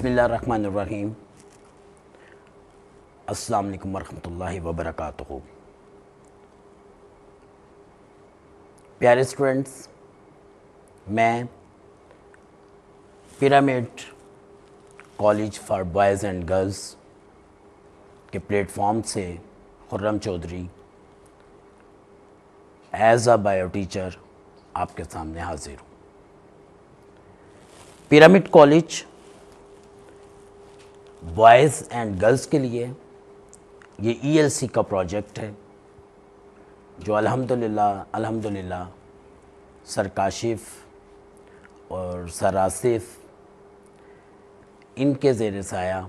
بسم اللہ الرحمن الرحیم. السلام علیکم ورحمۃ اللہ وبرکاتہ. پیارے اسٹوڈنٹس، میں pyramid college for boys and girls کے پلیٹ فارم سے Khurram Chaudhry as a bio teacher آپ کے سامنے حاضر ہوں. Pyramid college boys and girls کے لیے یہ ELC کا پروجیکٹ ہے جو الحمدللہ سر کاشف اور سر آصف ان کے زیر سایہ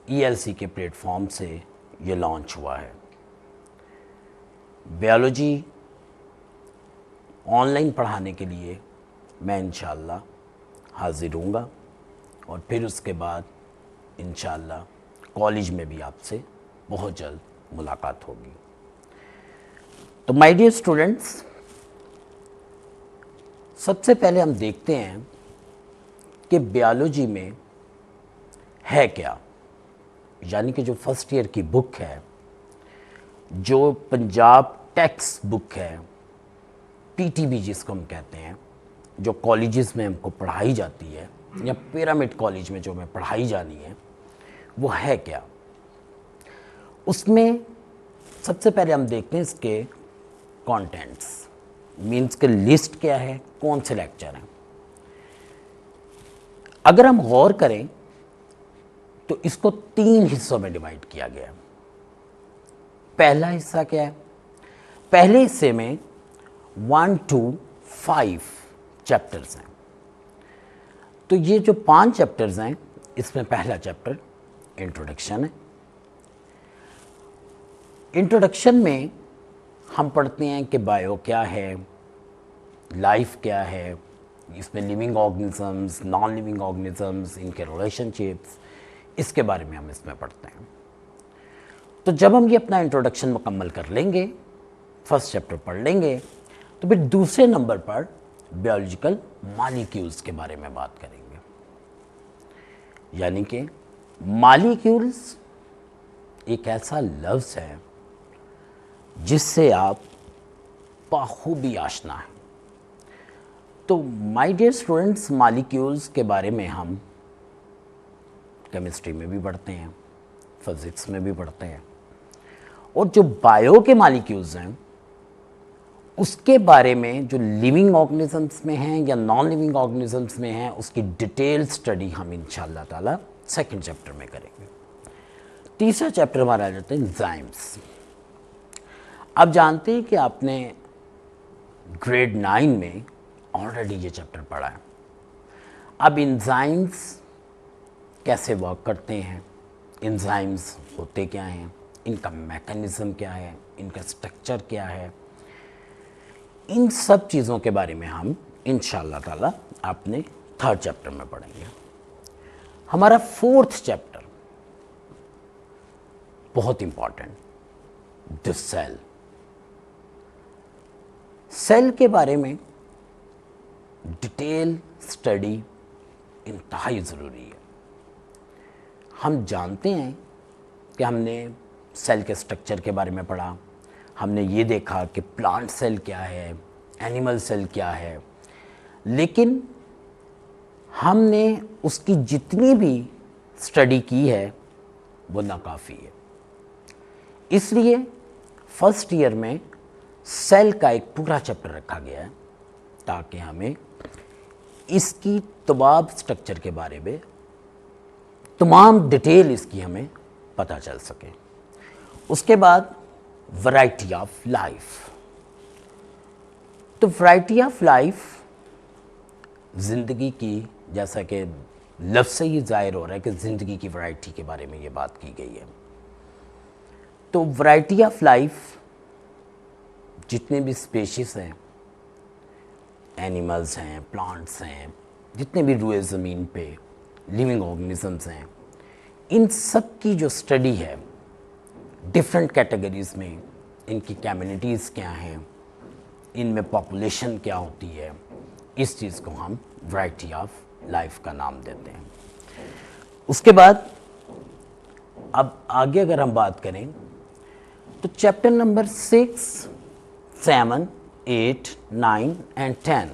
ELC کے پلیٹ فارم سے یہ لانچ ہوا ہے. بیالوجی آن لائن پڑھانے کے لیے میں انشاءاللہ حاضر ہوں گا اور پھر اس کے بعد انشاءاللہ کالج میں بھی آپ سے بہت جلد ملاقات ہوگی. تو مائی ڈیئر اسٹوڈنٹس، سب سے پہلے ہم دیکھتے ہیں کہ بیالوجی میں ہے کیا، یعنی کہ جو فرسٹ ایئر کی بک ہے، جو پنجاب ٹیکسٹ بک ہے، PTB جس کو ہم کہتے ہیں، جو کالجز میں ہم کو پڑھائی جاتی ہے یا پیرامڈ کالج میں جو ہمیں پڑھائی جانی ہے، وہ ہے کیا. اس میں سب سے پہلے ہم دیکھتے ہیں اس کے کانٹینٹس، مینس کہ لسٹ کیا ہے، کون سے لیکچر ہیں. اگر ہم غور کریں تو اس کو 3 حصوں میں ڈیوائڈ کیا گیا ہے. پہلا حصہ کیا ہے؟ پہلے حصے میں 1 to 5 چیپٹرز ہیں. تو یہ جو 5 چیپٹرز ہیں، اس میں پہلا چیپٹر انٹروڈکشن ہے. انٹروڈکشن میں ہم پڑھتے ہیں کہ بایو کیا ہے، لائف کیا ہے، اس میں living organisms, non living organisms, ان کے ریلیشن شپس، اس کے بارے میں ہم اس میں پڑھتے ہیں. تو جب ہم یہ اپنا انٹروڈکشن مکمل کر لیں گے، فرسٹ چیپٹر پڑھ لیں گے، تو پھر دوسرے نمبر پر بیولوجیکل مالیکیولز کے بارے میں بات کریں گے. یعنی کہ مالیکیولز ایک ایسا لفظ ہے جس سے آپ بخوبی آشنا ہیں. تو مائی ڈیئر اسٹوڈنٹس، مالیکیولز کے بارے میں ہم کیمسٹری میں بھی پڑھتے ہیں، فزکس میں بھی پڑھتے ہیں، اور جو بایو کے مالیکیولز ہیں اس کے بارے میں جو لیونگ آرگنزمس میں ہیں یا نان لیونگ آرگنزمس میں ہیں، اس کی ڈیٹیل سٹڈی ہم انشاءاللہ تعالی سیکنڈ چیپٹر میں کریں گے. تیسرا چیپٹر ہمارا آ جاتا ہے انزائمز. آپ جانتے ہیں کہ آپ نے گریڈ 9 میں آلریڈی یہ چیپٹر پڑھا ہے. اب انزائمز کیسے ورک کرتے ہیں، انزائمز ہوتے کیا ہیں، ان کا میکانزم کیا ہے، ان کا سٹرکچر کیا ہے، ان سب چیزوں کے بارے میں ہم انشاءاللہ تعالی اپنے تھرڈ چیپٹر میں پڑھیں گے. ہمارا فورتھ چیپٹر بہت امپورٹنٹ، دی سیل. سیل کے بارے میں ڈیٹیل سٹڈی انتہائی ضروری ہے. ہم جانتے ہیں کہ ہم نے سیل کے سٹرکچر کے بارے میں پڑھا، ہم نے یہ دیکھا کہ پلانٹ سیل کیا ہے، اینیمل سیل کیا ہے، لیکن ہم نے اس کی جتنی بھی سٹڈی کی ہے وہ ناکافی ہے. اس لیے فرسٹ ایئر میں سیل کا ایک پورا چیپٹر رکھا گیا ہے تاکہ ہمیں اس کی تمام سٹرکچر کے بارے میں تمام ڈیٹیل اس کی ہمیں پتہ چل سکے. اس کے بعد ورائٹی آف لائف. تو ورائٹی آف لائف زندگی کی، جیسا کہ لفظ سے ہی ظاہر ہو رہا ہے کہ زندگی کی ورائٹی کے بارے میں یہ بات کی گئی ہے. تو ورائٹی آف لائف جتنے بھی اسپیشیز ہیں، اینیملز ہیں، پلانٹس ہیں، جتنے بھی روئے زمین پہ لیونگ آرگنزمز ہیں، ان سب کی جو سٹڈی ہے ڈفرینٹ کیٹیگریز میں، ان کی کمیونٹیز کیا ہیں، ان میں پاپولیشن کیا ہوتی ہے، اس چیز کو ہم ورائٹی آف لائف کا نام دیتے ہیں. اس کے بعد اب آگے اگر ہم بات کریں تو chapter number 6, 7, 8, 9 and 10.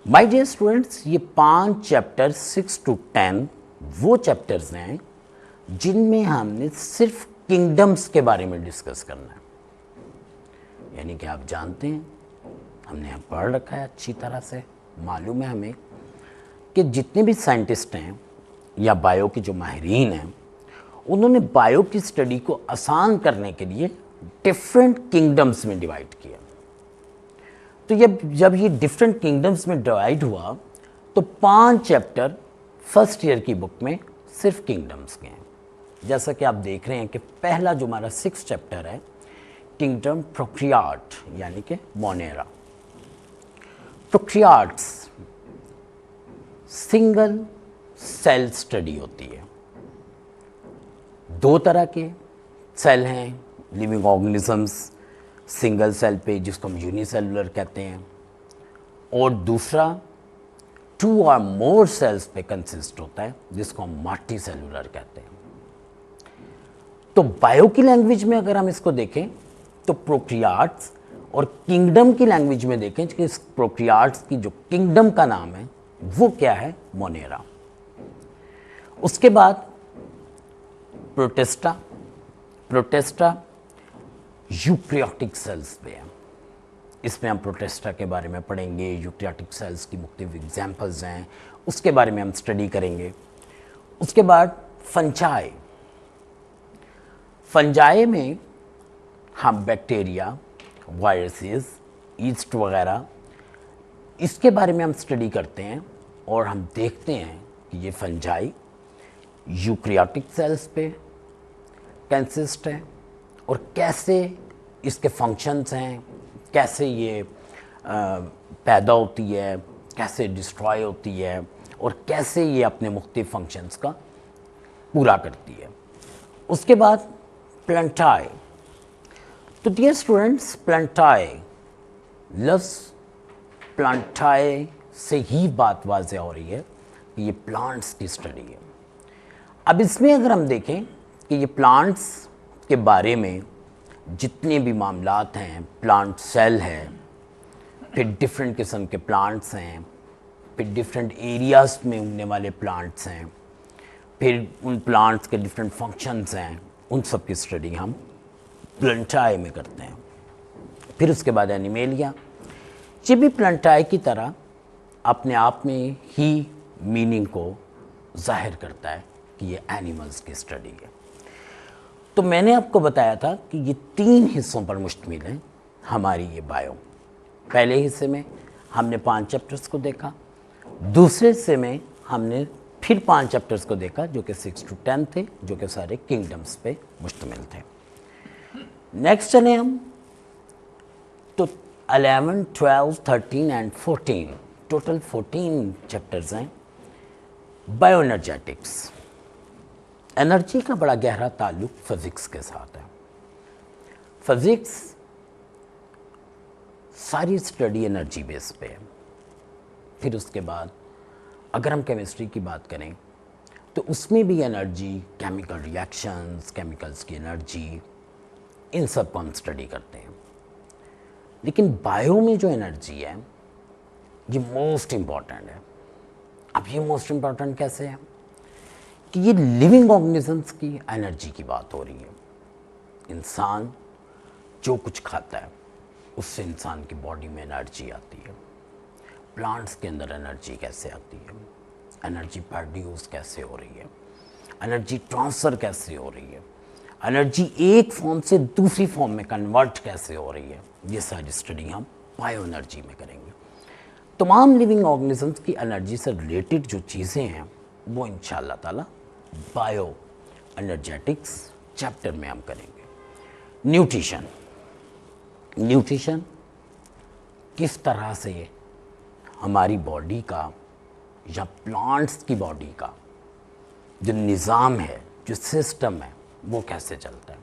My dear students, یہ 5 چیپٹر 6 to 10 وہ چیپٹرز ہیں جن میں ہم نے صرف کنگڈمز کے بارے میں ڈسکس کرنا ہے. یعنی کہ آپ جانتے ہیں, ہم نے پڑھ رکھا ہے اچھی طرح سے, معلوم ہے ہمیں کہ جتنے بھی سائنٹسٹ ہیں یا بایو کے جو ماہرین ہیں, انہوں نے بایو کی اسٹڈی کو آسان کرنے کے لیے ڈفرینٹ کنگڈمز میں ڈیوائڈ کیا. تو جب یہ ڈفرینٹ کنگڈمز میں ڈیوائڈ ہوا تو 5 چیپٹر فرسٹ ایئر کی بک میں صرف کنگڈمز کے ہیں. جیسا کہ آپ دیکھ رہے ہیں کہ پہلا جو ہمارا 6 چیپٹر ہے, کنگڈم پروکریاٹ یعنی کہ مونیرا. پروکریاٹس سنگل سیل اسٹڈی ہوتی ہے. 2 طرح کے سیل ہیں لیونگ آرگنزمس, سنگل سیل پہ جس کو ہم یونی سیلولر کہتے ہیں, اور دوسرا 2 or more سیلز پہ کنسسٹ ہوتا ہے جس کو ہم ملٹی سیلولر کہتے ہیں. تو بایو کی لینگویج میں اگر ہم اس کو دیکھیں تو پروکریاٹس, اور کنگڈم کی لینگویج میں دیکھیں کہ اس پروکریاٹس کی جو کنگڈم کا نام ہے وہ کیا ہے, مونیرا. اس کے بعد پروٹسٹا یوکریوٹک سیلز پہ ہے. اس میں ہم پروٹسٹا کے بارے میں پڑھیں گے, یوکریوٹک سیلز کی مختلف ایگزامپلز ہیں, اس کے بارے میں ہم اسٹڈی کریں گے. اس کے بعد فنجائے میں ہم بیکٹیریا, وائرسز, ایسٹ وغیرہ اس کے بارے میں ہم اسٹڈی کرتے ہیں, اور ہم دیکھتے ہیں کہ یہ فنجائی یوکریوٹک سیلز پہ کنسسٹ ہے, اور کیسے اس کے فنکشنز ہیں, کیسے یہ پیدا ہوتی ہے, کیسے ڈسٹرائے ہوتی ہے, اور کیسے یہ اپنے مختلف فنکشنز کا پورا کرتی ہے. اس کے بعد پلانٹائے. تو ڈیئر اسٹوڈنٹس, لفظ پلانٹائے سے ہی بات واضح ہو رہی ہے کہ یہ پلانٹس کی اسٹڈی ہے. اب اس میں اگر ہم دیکھیں کہ یہ پلانٹس کے بارے میں جتنے بھی معاملات ہیں, پلانٹ سیل ہے, پھر ڈفرینٹ قسم کے پلانٹس ہیں, پھر ڈفرینٹ ایریاز میں اگنے والے پلانٹس ہیں, پھر ان پلانٹس کے ڈفرینٹ فنکشنز ہیں, ان سب کی اسٹڈی ہم پلانٹائے میں کرتے ہیں. پھر اس کے بعد اینیمیلیا. یہ بھی پلانٹائے کی طرح اپنے آپ میں ہی میننگ کو ظاہر کرتا ہے کہ یہ اینیملز کی اسٹڈی ہے. تو میں نے آپ کو بتایا تھا کہ یہ 3 حصوں پر مشتمل ہیں ہماری یہ بایو. پہلے حصے میں ہم نے 5 چیپٹرز کو دیکھا, دوسرے حصے میں ہم نے پھر 5 چیپٹرز کو دیکھا جو کہ 6 to 10 تھے, جو کہ سارے کنگڈمز پہ مشتمل تھے. نیکسٹ چلیں ہم تو 11, 12, 13 اینڈ 14, ٹوٹل 14 چیپٹرز ہیں. Bio energetics. انرجی کا بڑا گہرا تعلق فزکس کے ساتھ ہے. فزکس ساری اسٹڈی انرجی بیس پہ ہے. پھر اس کے بعد اگر ہم کیمسٹری کی بات کریں تو اس میں بھی انرجی, کیمیکل ریاکشنز, کیمیکلز کی انرجی, ان سب کو ہم اسٹڈی کرتے ہیں. لیکن بایو میں جو انرجی ہے یہ موسٹ امپورٹنٹ ہے. اب یہ موسٹ امپورٹنٹ کیسے ہے کہ یہ لیونگ آرگنزمس کی انرجی کی بات ہو رہی ہے. انسان جو کچھ کھاتا ہے اس سے انسان کی باڈی میں انرجی آتی ہے. پلانٹس کے اندر انرجی کیسے آتی ہے, انرجی پروڈیوس کیسے ہو رہی ہے, انرجی ٹرانسفر کیسے ہو رہی ہے, انرجی ایک فارم سے دوسری فارم میں کنورٹ کیسے ہو رہی ہے, یہ ساری اسٹڈی ہم بایو انرجی میں کریں گے. تمام لیونگ آرگنزمس کی انرجی سے ریلیٹڈ جو چیزیں ہیں وہ انشاءاللہ تعالی بایو انرجیٹکس چیپٹر میں ہم کریں گے. نیوٹریشن کس طرح سے ہماری باڈی کا یا پلانٹس کی باڈی کا جو نظام ہے, جو سسٹم ہے, وہ کیسے چلتا ہے,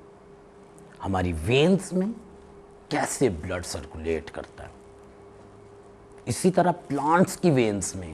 ہماری وینز میں کیسے بلڈ سرکولیٹ کرتا ہے, اسی طرح پلانٹس کی وینز میں